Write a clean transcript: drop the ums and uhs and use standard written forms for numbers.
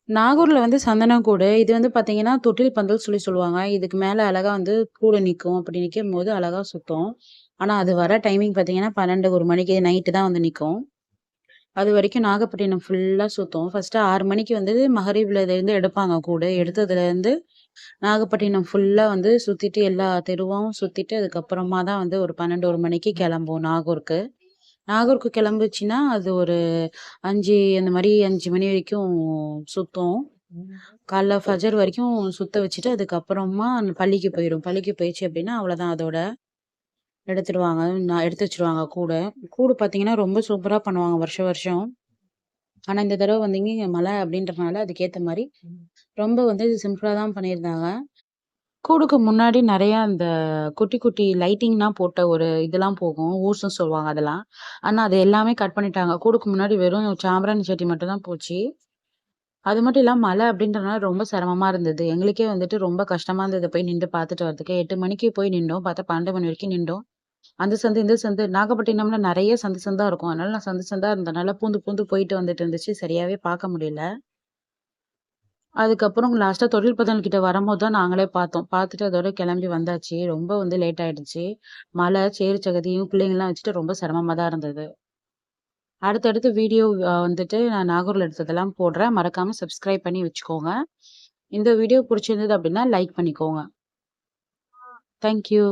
நாகூர்ல வந்து சந்தனக்கூடு. இது வந்து பார்த்தீங்கன்னா, தொட்டில் பந்தல் சொல்லி சொல்லுவாங்க. இதுக்கு மேல அழகா வந்து கூடு நிக்கும். அப்படி நிக்கும்போது அழகா சுத்தும். ஆனா, அது வர டைமிங் பார்த்தீங்கன்னா, 12, 1 மணிக்கு நைட்டு தான் வந்து நிக்கும். அதுவரைக்கும் நாகப்பட்டினம் ஃபுல்லா சுத்தும். ஃபர்ஸ்ட்டு 6 மணிக்கு வந்து மகரிப்லருந்து எடுப்பாங்க கூடு. எடுத்ததுலேருந்து நாகப்பட்டினம் ஃபுல்லா வந்து சுத்திட்டு எல்லா தெருவும் சுத்திட்டு, அதுக்கப்புறமா தான் வந்து ஒரு 12, 1 மணிக்கு கெளம்பும் நாகூருக்கு. நாகூருக்கு கெளம்புச்சுன்னா, அது ஒரு 5 அந்த மாரி 5 மணி வரைக்கும் சுத்தும். காலைல ஃபஜர் வரைக்கும் சுத்த வச்சுட்டு, அதுக்கப்புறமா பள்ளிக்கு போயிரும். பள்ளிக்கு போயிருச்சு அப்டின்னா, அவ்வளோதான் அதோட எடுத்துருவாங்க. நான் எடுத்து வச்சுருவாங்க கூட. கூடு பார்த்தீங்கன்னா, ரொம்ப சூப்பரா பண்ணுவாங்க வருஷம் வருஷம். ஆனா, இந்த தடவ வந்தீங்க இங்க மழை அப்டின்றனால அதுக்கேத்த மாரி ரொம்ப வந்து சிம்பிளா தான் பண்ணியிருந்தாங்க. கூடுக்கு முன்னாடி நெறையா அந்த குட்டி, குட்டி லைட்டிங்லாம் போட்ட ஒரு இதெல்லாம் போகும். ஊர்ஸ்ன்னு சொல்லுவாங்க அதெல்லாம். ஆனா, அது எல்லாமே கட் பண்ணிட்டாங்க. கூடுக்கு முன்னாடி வெறும் சாம்பிராணி சட்டி மட்டும் தான் போச்சு. அது மட்டும் இல்லாம மழை அப்டின்றனால ரொம்ப சிரமமா இருந்தது. எங்களுக்கே வந்துட்டு ரொம்ப கஷ்டமா இருந்தது போய் நின்று பார்த்துட்டு வரதுக்கு. 8 மணிக்கு போய் நின்னோம். பார்த்தா 12 மணி வரைக்கும் நின்டோம். அந்த சந்து, இந்த சந்து நாகப்பட்டினம்ல நெறைய சந்து சந்தா இருக்கும். அதனால நான் சந்து சந்தா இருந்தனால பூந்து பூந்து போயிட்டு வந்துட்டு இருந்துச்சு. சரியாவே பார்க்க முடியல. அதுக்கப்புறம் லாஸ்ட்டா தொழில் பந்தல் கிட்ட வரும்போது தான் நாங்களே பார்த்தோம். பார்த்துட்டு அதோட கிளம்பி வந்தாச்சு. ரொம்ப வந்து லேட் ஆயிடுச்சு. மழை, சேறு சகதியும் பிள்ளைங்கலாம் வச்சுட்டு ரொம்ப சிரமமா தான் இருந்தது. அடுத்தடுத்து வீடியோ வந்துட்டு நான் நாகூர்ல எடுத்ததெல்லாம் போடுறேன். மறக்காம சப்ஸ்கிரைப் பண்ணி வச்சுக்கோங்க. இந்த வீடியோ புடிச்சிருந்தது அப்டின்னா லைக் பண்ணிக்கோங்க. Thank you.